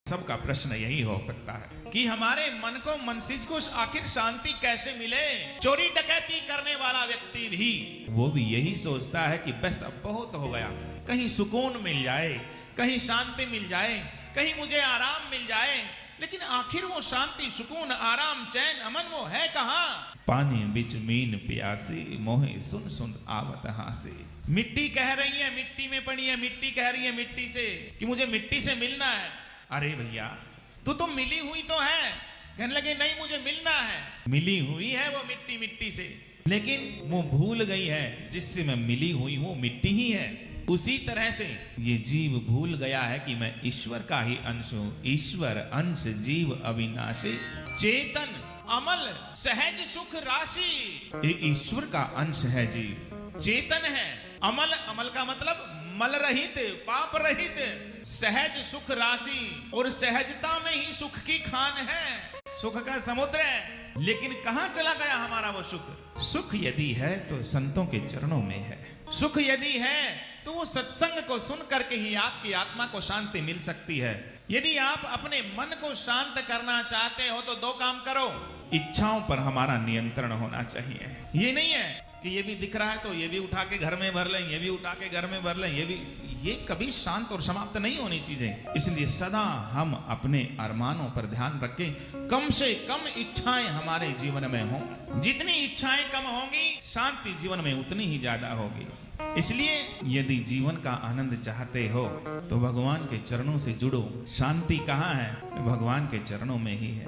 सबका प्रश्न यही हो सकता है कि हमारे मन को मनसिज को आखिर शांति कैसे मिले। चोरी डकैती करने वाला व्यक्ति भी वो भी यही सोचता है कि बस अब बहुत हो गया, कहीं सुकून मिल जाए, कहीं शांति मिल जाए, कहीं मुझे आराम मिल जाए। लेकिन आखिर वो शांति, सुकून, आराम, चैन, अमन वो है कहाँ? पानी बिच मीन प्यासी, मोहे सुन सुन आवत हासे। मिट्टी कह रही है, मिट्टी में पड़ी है, मिट्टी कह रही है मिट्टी से कि मुझे मिट्टी से मिलना है। अरे भैया तू तो मिली हुई तो है। कहने लगे नहीं मुझे मिलना है। मिली हुई है वो मिट्टी मिट्टी से, लेकिन वो भूल गई है जिससे मैं मिली हुई हूँ मिट्टी ही है। उसी तरह से ये जीव भूल गया है कि मैं ईश्वर का ही अंश हूँ। ईश्वर अंश जीव अविनाशी, चेतन अमल सहज सुख राशि। ये ईश्वर का अंश है जीव, चेतन है, अमल, अमल का मतलब मल रहित, पाप रहित, सहज सुख राशि। और सहजता में ही सुख की खान है, सुख का समुद्र है। लेकिन कहां चला गया हमारा वो सुख? सुख यदि है तो संतों के चरणों में है। सुख यदि है तो वो सत्संग को सुन करके ही आपकी आत्मा को शांति मिल सकती है। यदि आप अपने मन को शांत करना चाहते हो तो दो काम करो। इच्छाओं पर हमारा नियंत्रण होना चाहिए। ये नहीं है कि ये भी दिख रहा है तो ये भी उठा के घर में भर लें, ये भी उठा के घर में भर लें, ये कभी शांत और समाप्त नहीं होनी चीजें। इसलिए सदा हम अपने अरमानों पर ध्यान रखें। कम से कम इच्छाएं हमारे जीवन में हों। जितनी इच्छाएं कम होंगी, शांति जीवन में उतनी ही ज्यादा होगी। इसलिए यदि जीवन का आनंद चाहते हो तो भगवान के चरणों से जुड़ो। शांति कहाँ है? भगवान के चरणों में ही है।